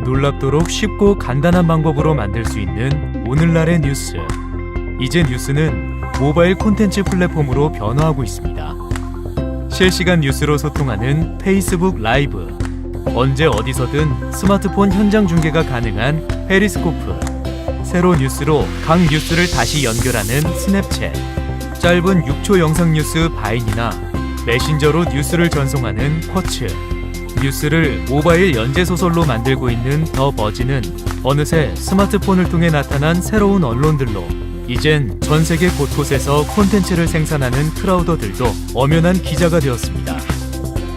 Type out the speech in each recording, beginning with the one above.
놀랍도록 쉽고 간단한 방법으로 만들 수 있는 오늘날의 뉴스. 이제 뉴스는 모바일 콘텐츠 플랫폼으로 변화하고 있습니다. 실시간 뉴스로 소통하는 페이스북 라이브, 언제 어디서든 스마트폰 현장 중계가 가능한 페리스코프, 세로 뉴스로 각 뉴스를 다시 연결하는 스냅챗, 짧은 6초 영상 뉴스 바인이나 메신저로 뉴스를 전송하는 쿼츠, 뉴스를 모바일 연재소설로 만들고 있는 더 버진은 어느새 스마트폰을 통해 나타난 새로운 언론들로 이젠 전 세계 곳곳에서 콘텐츠를 생산하는 크라우더들도 엄연한 기자가 되었습니다.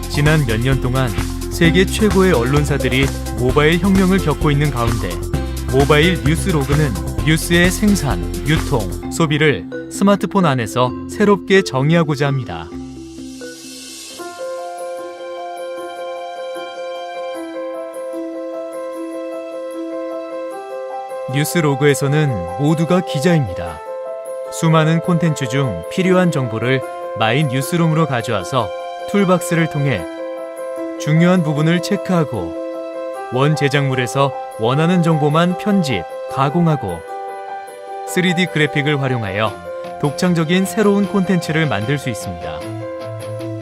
지난 몇 년 동안 세계 최고의 언론사들이 모바일 혁명을 겪고 있는 가운데 모바일 뉴스 로그는 뉴스의 생산, 유통, 소비를 스마트폰 안에서 새롭게 정의하고자 합니다. 뉴스 로그에서는 모두가 기자입니다. 수많은 콘텐츠 중 필요한 정보를 마이 뉴스룸으로 가져와서 툴박스를 통해 중요한 부분을 체크하고 원 제작물에서 원하는 정보만 편집, 가공하고 3D 그래픽을 활용하여 독창적인 새로운 콘텐츠를 만들 수 있습니다.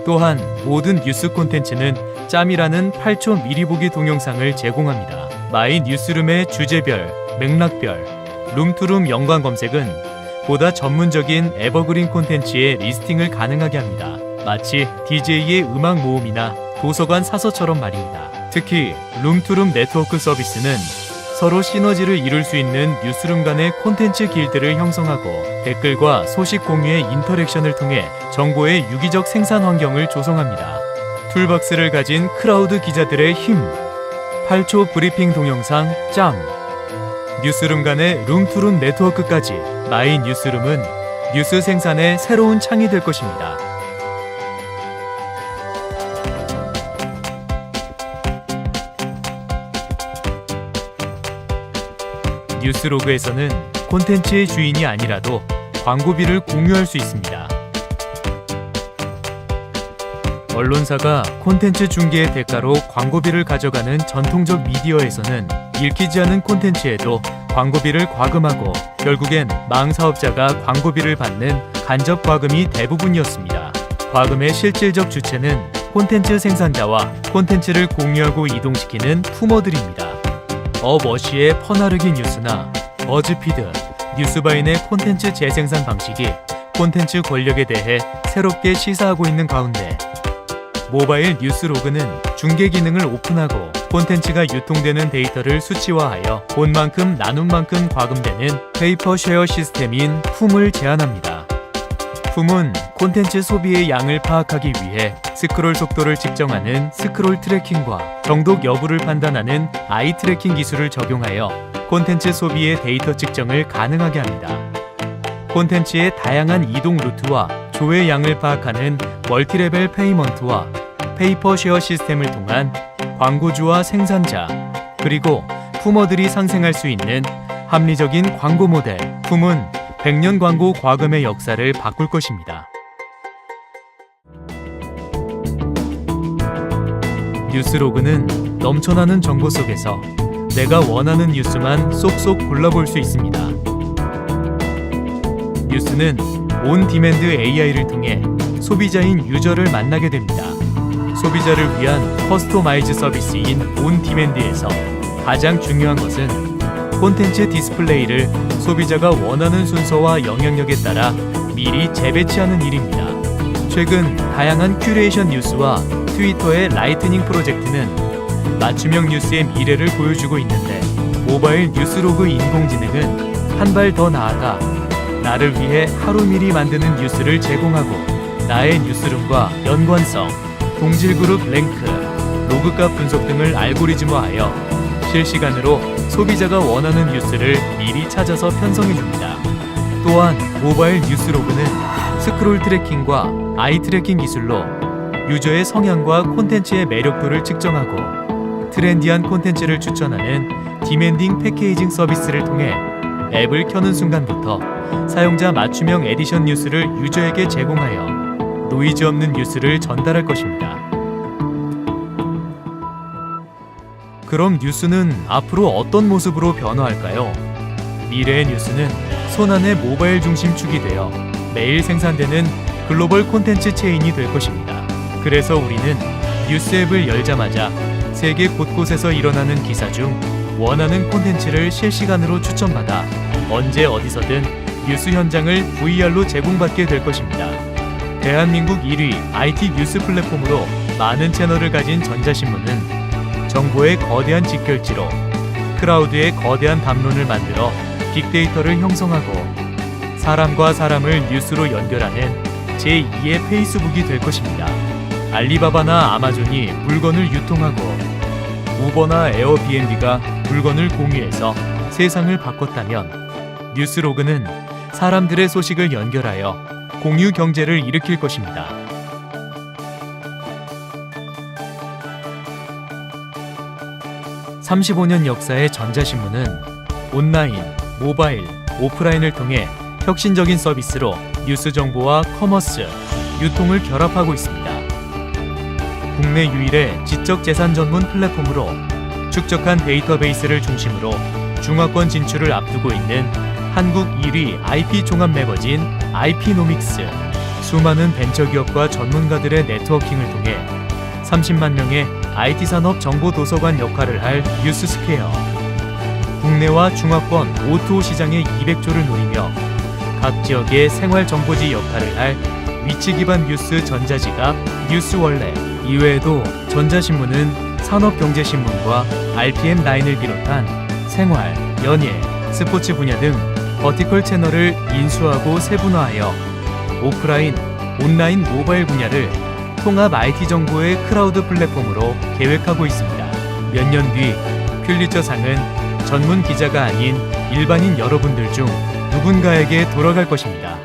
또한 모든 뉴스 콘텐츠는 짬이라는 8초 미리 보기 동영상을 제공합니다. 마이 뉴스룸의 주제별, 맥락별, 룸투룸 연관 검색은 보다 전문적인 에버그린 콘텐츠의 리스팅을 가능하게 합니다. 마치 DJ의 음악 모음이나 도서관 사서처럼 말입니다. 특히 룸투룸 네트워크 서비스는 서로 시너지를 이룰 수 있는 뉴스룸 간의 콘텐츠 길드를 형성하고 댓글과 소식 공유의 인터랙션을 통해 정보의 유기적 생산 환경을 조성합니다. 툴박스를 가진 크라우드 기자들의 힘, 8초 브리핑 동영상 짬, 뉴스룸 간의 룸투룸 네트워크까지 마이 뉴스룸은 뉴스 생산의 새로운 창이 될 것입니다. 뉴스로그에서는 콘텐츠의 주인이 아니라도 광고비를 공유할 수 있습니다. 언론사가 콘텐츠 중계의 대가로 광고비를 가져가는 전통적 미디어에서는 읽히지 않은 콘텐츠에도 광고비를 과금하고 결국엔 망 사업자가 광고비를 받는 간접 과금이 대부분이었습니다. 과금의 실질적 주체는 콘텐츠 생산자와 콘텐츠를 공유하고 이동시키는 품어들입니다. 어머시의 퍼나르기 뉴스나 버즈피드, 뉴스바인의 콘텐츠 재생산 방식이 콘텐츠 권력에 대해 새롭게 시사하고 있는 가운데 모바일 뉴스로그는 중계 기능을 오픈하고 콘텐츠가 유통되는 데이터를 수치화하여 본 만큼 나눈 만큼 과금되는 페이퍼 쉐어 시스템인 품을 제안합니다. 품은 콘텐츠 소비의 양을 파악하기 위해 스크롤 속도를 측정하는 스크롤 트래킹과 정독 여부를 판단하는 아이 트래킹 기술을 적용하여 콘텐츠 소비의 데이터 측정을 가능하게 합니다. 콘텐츠의 다양한 이동 루트와 조회 양을 파악하는 멀티레벨 페이먼트와 페이퍼 쉐어 시스템을 통한 광고주와 생산자, 그리고 품어들이 상생할 수 있는 합리적인 광고 모델, 품은 100년 광고 과금의 역사를 바꿀 것입니다. 뉴스로그는 넘쳐나는 정보 속에서 내가 원하는 뉴스만 쏙쏙 골라볼 수 있습니다. 뉴스는 온 디맨드 AI를 통해 소비자인 유저를 만나게 됩니다. 소비자를 위한 커스터마이즈 서비스인 온 디맨드에서 가장 중요한 것은 콘텐츠 디스플레이를 소비자가 원하는 순서와 영향력에 따라 미리 재배치하는 일입니다. 최근 다양한 큐레이션 뉴스와 트위터의 라이트닝 프로젝트는 맞춤형 뉴스의 미래를 보여주고 있는데 모바일 뉴스로그 인공지능은 한 발 더 나아가 나를 위해 하루 미리 만드는 뉴스를 제공하고 나의 뉴스룸과 연관성, 동질그룹 랭크, 로그값 분석 등을 알고리즘화하여 실시간으로 소비자가 원하는 뉴스를 미리 찾아서 편성해줍니다. 또한 모바일 뉴스로그는 스크롤 트래킹과 아이 트래킹 기술로 유저의 성향과 콘텐츠의 매력도를 측정하고 트렌디한 콘텐츠를 추천하는 디맨딩 패케이징 서비스를 통해 앱을 켜는 순간부터 사용자 맞춤형 에디션 뉴스를 유저에게 제공하여 노이즈 없는 뉴스를 전달할 것입니다. 그럼 뉴스는 앞으로 어떤 모습으로 변화할까요? 미래의 뉴스는 손안의 모바일 중심 축이 되어 매일 생산되는 글로벌 콘텐츠 체인이 될 것입니다. 그래서 우리는 뉴스 앱을 열자마자 세계 곳곳에서 일어나는 기사 중 원하는 콘텐츠를 실시간으로 추천받아 언제 어디서든 뉴스 현장을 VR로 제공받게 될 것입니다. 대한민국 1위 IT 뉴스 플랫폼으로 많은 채널을 가진 전자신문은 정보의 거대한 직결지로 크라우드의 거대한 담론을 만들어 빅데이터를 형성하고 사람과 사람을 뉴스로 연결하는 제2의 페이스북이 될 것입니다. 알리바바나 아마존이 물건을 유통하고 우버나 에어비앤비가 물건을 공유해서 세상을 바꿨다면 뉴스로그는 사람들의 소식을 연결하여 공유 경제를 일으킬 것입니다. (35년) 역사의 전자신문은 온라인, 모바일, 오프라인을 통해 혁신적인 서비스로 뉴스 정보와 커머스, 유통을 결합하고 있습니다. 국내 유일의 지적재산 전문 플랫폼으로 축적한 데이터베이스를 중심으로 중화권 진출을 앞두고 있는 한국 1위 IP 종합 매거진 IP노믹스, 수많은 벤처기업과 전문가들의 네트워킹을 통해 30만 명의 IT 산업 정보 도서관 역할을 할 뉴스스퀘어, 국내와 중화권 O2O 시장의 200조를 노리며 각 지역의 생활정보지 역할을 할 위치 기반 뉴스 전자지갑 뉴스월렛, 이외에도 전자신문은 산업경제신문과 RPM9을 비롯한 생활, 연예, 스포츠 분야 등 버티컬 채널을 인수하고 세분화하여 오프라인, 온라인, 모바일 분야를 통합 IT 정보의 크라우드 플랫폼으로 계획하고 있습니다. 몇 년 뒤 퓰리처상은 전문 기자가 아닌 일반인 여러분들 중 누군가에게 돌아갈 것입니다.